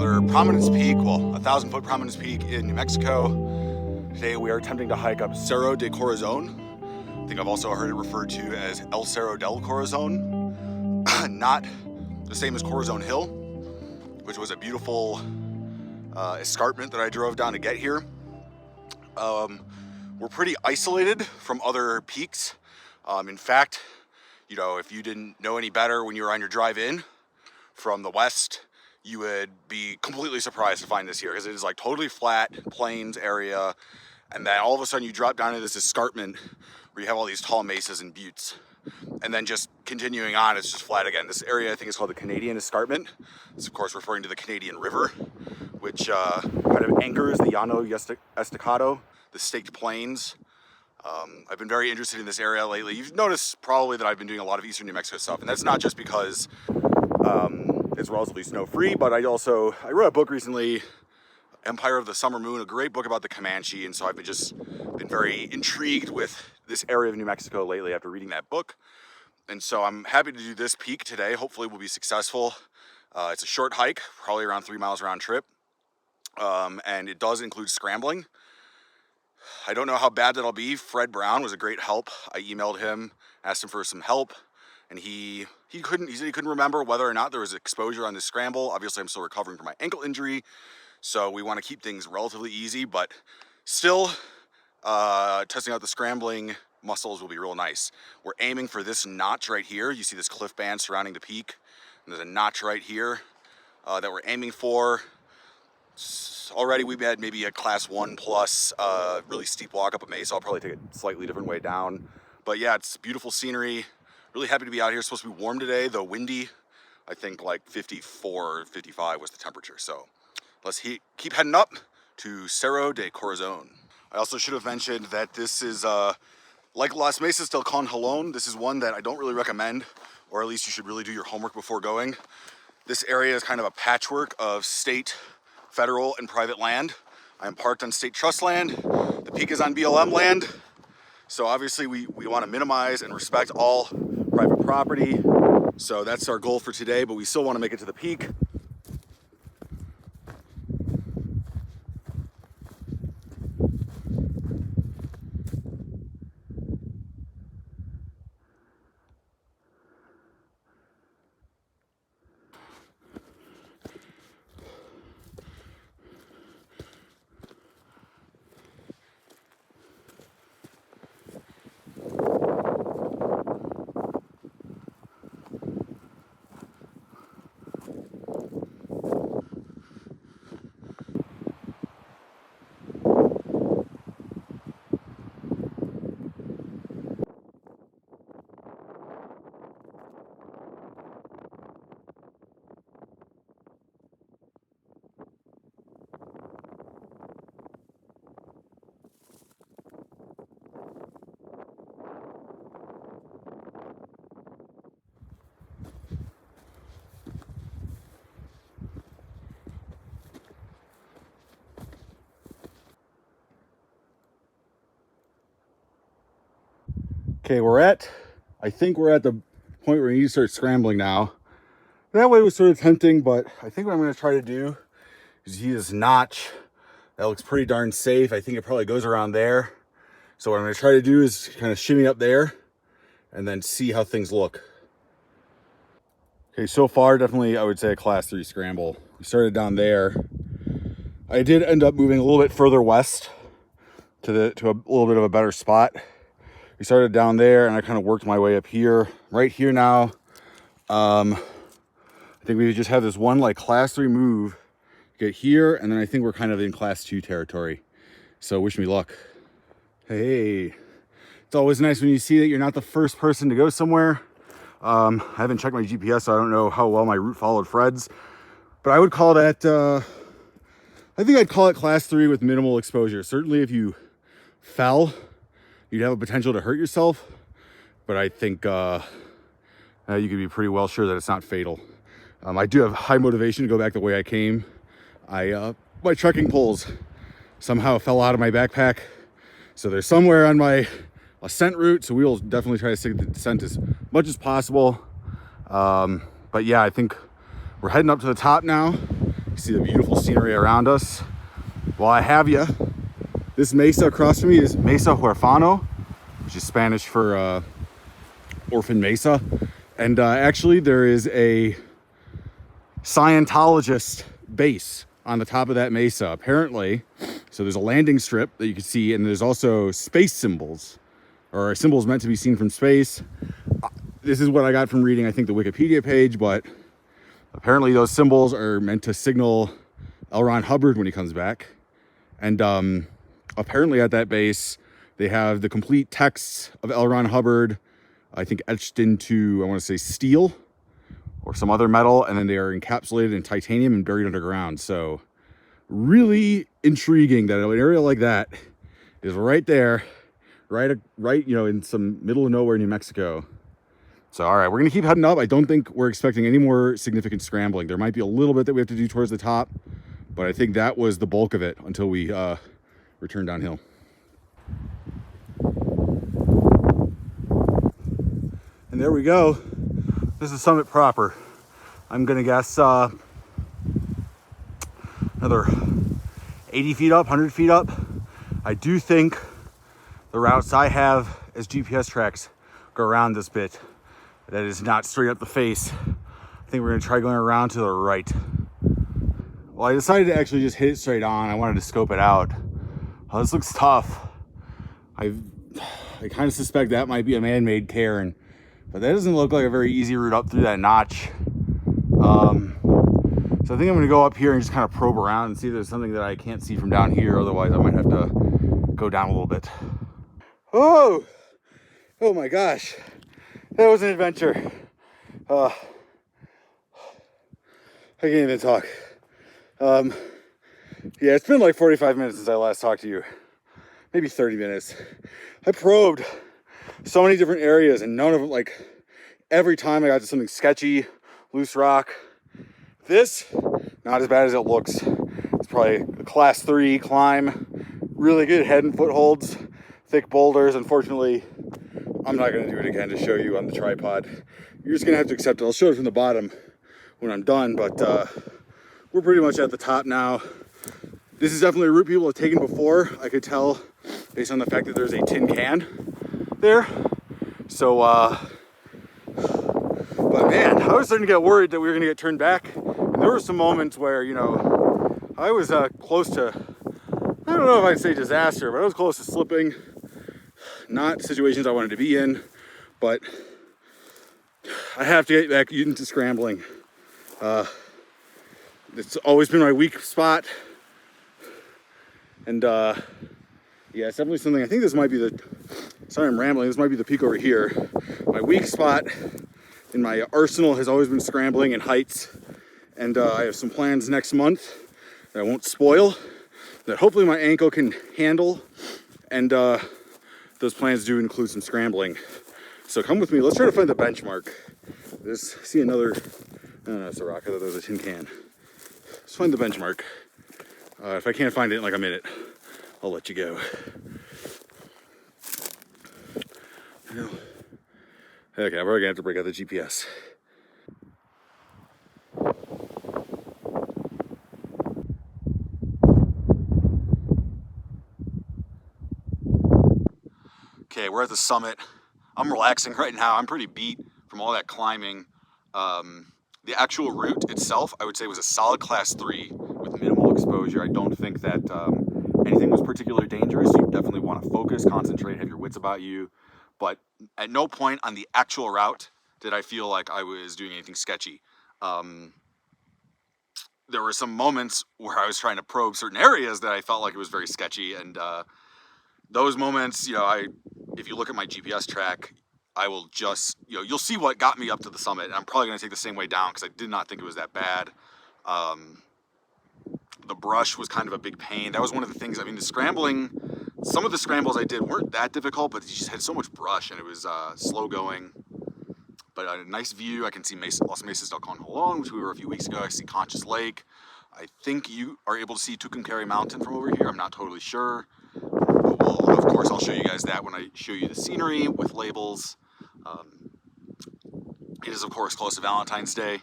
another prominence peak, well, 1,000-foot prominence peak in New Mexico. Today we are attempting to hike up Cerro de Corazon. I think I've also heard it referred to as El Cerro del Corazon. Not the same as Corazon Hill, which was a beautiful escarpment that I drove down to get here. We're pretty isolated from other peaks. In fact, you know, if you didn't know any better when you were on your drive in from the west, you would be completely surprised to find this here, because it is like totally flat plains area, and then all of a sudden you drop down into this escarpment where you have all these tall mesas and buttes, and then just continuing on, it's just flat again. This area I think is called the Canadian Escarpment. It's of course referring to the Canadian River, which kind of anchors the Llano Estacado, the staked plains. I've been very interested in this area lately. You've noticed probably that I've been doing a lot of eastern New Mexico stuff, and that's not just because it's relatively snow-free, but I wrote a book recently, Empire of the Summer Moon, a great book about the Comanche, and so I've been very intrigued with this area of New Mexico lately after reading that book. And so I'm happy to do this peak today. Hopefully we'll be successful. It's a short hike, probably around 3 miles round trip, and it does include scrambling. I don't know how bad that'll be. Fred Brown was a great help. I emailed him, asked him for some help, and he said he couldn't remember whether or not there was exposure on this scramble. Obviously, I'm still recovering from my ankle injury, so we want to keep things relatively easy, but still testing out the scrambling muscles will be real nice. We're aiming for this notch right here. You see this cliff band surrounding the peak, and there's a notch right here that we're aiming for. Already we've had maybe a class 1 plus really steep walk up a mesa. I'll probably take a slightly different way down. But yeah, it's beautiful scenery. Really happy to be out here. It's supposed to be warm today, though windy. I think like 54 or 55 was the temperature. So let's keep heading up to Cerro de Corazon. I also should have mentioned that this is, like Las Mesas del Congelón, this is one that I don't really recommend, or at least you should really do your homework before going. This area is kind of a patchwork of state, federal, and private land. I am parked on state trust land. The peak is on BLM land. So obviously we want to minimize and respect all private property. So that's our goal for today, but we still want to make it to the peak. Okay, I think we're at the point where you need to start scrambling now. That way was sort of tempting, but I think what I'm going to try to do is use this notch. That looks pretty darn safe. I think it probably goes around there. So what I'm going to try to do is kind of shimmy up there and then see how things look. Okay, so far, definitely I would say a class 3 scramble. We started down there. I did end up moving a little bit further west to a little bit of a better spot. We started down there and I kind of worked my way up here. Right here now, I think we just have this one like class 3 move, get here, and then I think we're kind of in class 2 territory. So wish me luck. Hey, it's always nice when you see that you're not the first person to go somewhere. I haven't checked my GPS, so I don't know how well my route followed Fred's, but I would call that, I think I'd call it class 3 with minimal exposure. Certainly if you fell, you'd have a potential to hurt yourself, but I think you could be pretty well sure that it's not fatal. I do have high motivation to go back the way I came. My trekking poles somehow fell out of my backpack, so they're somewhere on my ascent route, so we will definitely try to stick to the descent as much as possible. But yeah, I think we're heading up to the top now. can see the beautiful scenery around us. While I have you, this mesa across from me is Mesa Huerfano, which is Spanish for orphan mesa. And actually there is a Scientologist base on the top of that mesa, apparently. So there's a landing strip that you can see, and there's also space symbols, or symbols meant to be seen from space. This is what I got from reading, I think, the Wikipedia page, but apparently those symbols are meant to signal L. Ron Hubbard when he comes back. And apparently at that base, they have the complete texts of L. Ron Hubbard, I think etched into, I want to say, steel or some other metal, and then they are encapsulated in titanium and buried underground. So really intriguing that an area like that is right there, right, you know, in some middle of nowhere, New Mexico. So, all right, we're gonna keep heading up. I don't think we're expecting any more significant scrambling. There might be a little bit that we have to do towards the top, but I think that was the bulk of it until we return downhill. And there we go. This is summit proper. I'm gonna guess another 80 feet up, 100 feet up. I do think the routes I have as GPS tracks go around this bit. That is not straight up the face. I think we're gonna try going around to the right. Well, I decided to actually just hit it straight on. I wanted to scope it out. Oh, this looks tough. I kind of suspect that might be a man-made cairn, but that doesn't look like a very easy route up through that notch. So I think I'm gonna go up here and just kind of probe around and see if there's something that I can't see from down here. Otherwise, I might have to go down a little bit. Oh my gosh. That was an adventure. I can't even talk. Yeah, it's been like 45 minutes since I last talked to you. Maybe 30 minutes. I probed so many different areas, and none of them, like, every time I got to something sketchy, loose rock. This, not as bad as it looks. It's probably a class 3 climb. Really good head and footholds, thick boulders. Unfortunately, I'm not gonna do it again to show you on the tripod. You're just gonna have to accept it. I'll show it from the bottom when I'm done, but we're pretty much at the top now. This is definitely a route people have taken before. I could tell based on the fact that there's a tin can there. So, but man, I was starting to get worried that we were gonna get turned back. And there were some moments where, you know, I was close to, I don't know if I'd say disaster, but I was close to slipping. Not situations I wanted to be in, but I have to get back into scrambling. It's always been my weak spot. And yeah, it's definitely something. I think this might be the, sorry I'm rambling, this might be the peak over here. My weak spot in my arsenal has always been scrambling and heights. And I have some plans next month that I won't spoil, that hopefully my ankle can handle. And those plans do include some scrambling. So come with me, let's try to find the benchmark. See another, no, it's a rock, I thought that was a tin can. Let's find the benchmark. If I can't find it in like a minute, I'll let you go. Okay, I'm probably gonna have to break out the GPS. Okay, we're at the summit. I'm relaxing right now. I'm pretty beat from all that climbing. The actual route itself, I would say, was a solid class 3 with minimal exposure. I don't think that anything was particularly dangerous. You definitely want to focus, concentrate, have your wits about you. But at no point on the actual route did I feel like I was doing anything sketchy. There were some moments where I was trying to probe certain areas that I felt like it was very sketchy, and those moments, you know, if you look at my GPS track, I will just, you know, you'll see what got me up to the summit. And I'm probably going to take the same way down because I did not think it was that bad. The brush was kind of a big pain. That was one of the things, I mean, the scrambling, some of the scrambles I did weren't that difficult, but you just had so much brush and it was slow going. But a nice view. I can see Las Mesas del Conjolón, which we were a few weeks ago. I see Conchas Lake. I think you are able to see Tucumcari Mountain from over here. I'm not totally sure. But of course, I'll show you guys that when I show you the scenery with labels. It is, of course, close to Valentine's Day.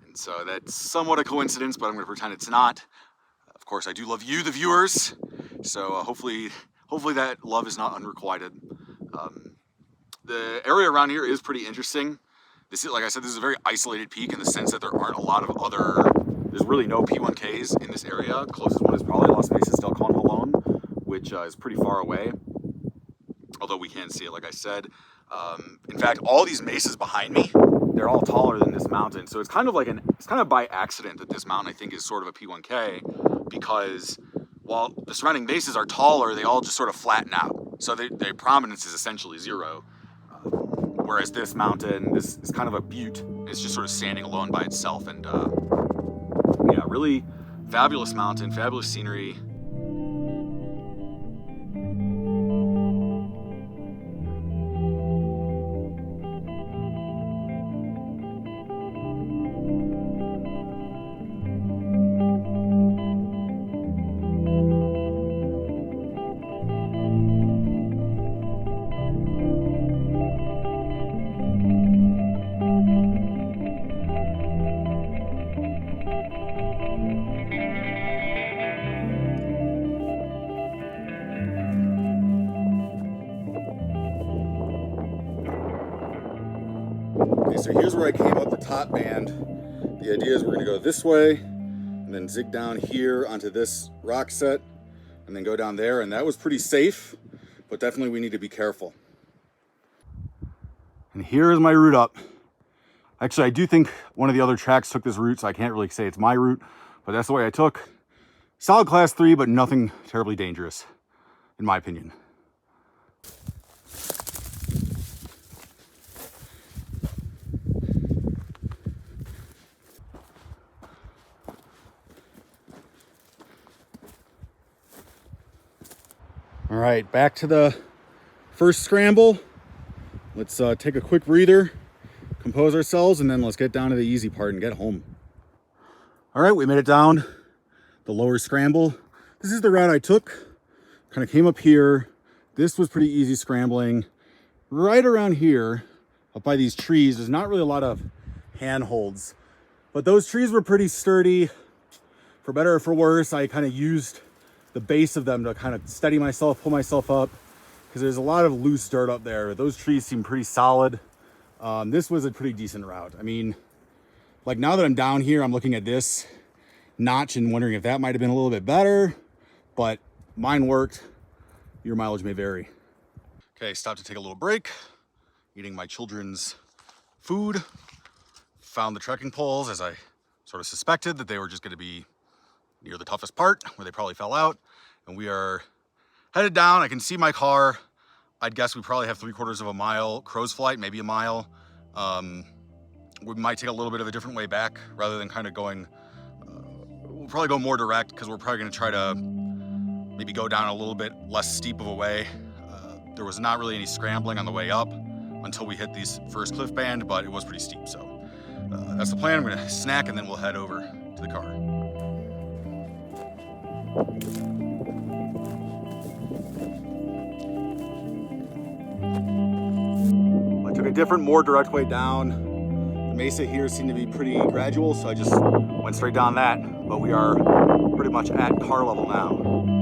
And so that's somewhat a coincidence, but I'm going to pretend it's not. Of course, I do love you, the viewers. So hopefully that love is not unrequited. The area around here is pretty interesting. This is, like I said, this is a very isolated peak in the sense that there aren't a lot of other, there's really no P1Ks in this area. Closest one is probably Las Mesas del Conjalon, which is pretty far away. Although we can see it, like I said. In fact, all these mesas behind me, they're all taller than this mountain. So it's kind of like it's kind of by accident that this mountain, I think, is sort of a P1K, because while the surrounding mesas are taller, they all just sort of flatten out. So their prominence is essentially zero. Whereas this mountain, this is kind of a butte. It's just sort of standing alone by itself. And yeah, really fabulous mountain, fabulous scenery. Okay, so here's where I came up the top band. The idea is we're gonna go this way and then zig down here onto this rock set and then go down there, and that was pretty safe, but definitely we need to be careful. And here is my route up. Actually, I do think one of the other tracks took this route, so I can't really say it's my route, but that's the way I took. Solid class 3, but nothing terribly dangerous, in my opinion. All right, back to the first scramble. Let's take a quick breather, compose ourselves, and then let's get down to the easy part and get home. All right, we made it down the lower scramble. This is the route I took. Kind of came up here. This was pretty easy scrambling. Right around here, up by these trees, there's not really a lot of handholds, but those trees were pretty sturdy. For better or for worse, I kind of used the base of them to kind of steady myself, pull myself up, because there's a lot of loose dirt up there. Those trees seem pretty solid. This was a pretty decent route. I mean, like now that I'm down here, I'm looking at this notch and wondering if that might have been a little bit better, but mine worked. Your mileage may vary. Okay, stopped to take a little break, eating my children's food. Found the trekking poles, as I sort of suspected, that they were just going to be near the toughest part where they probably fell out, and we are headed down. I can see my car. I'd guess we probably have 3/4 of a mile crow's flight, maybe a mile. We might take a little bit of a different way back rather than kind of going, we'll probably go more direct, because we're probably going to try to maybe go down a little bit less steep of a way. There was not really any scrambling on the way up until we hit these first cliff band, but it was pretty steep. So that's the plan. I'm going to snack and then we'll head over to the car. I took a different, more direct way down. The mesa here seemed to be pretty gradual, so I just went straight down that, but we are pretty much at car level now.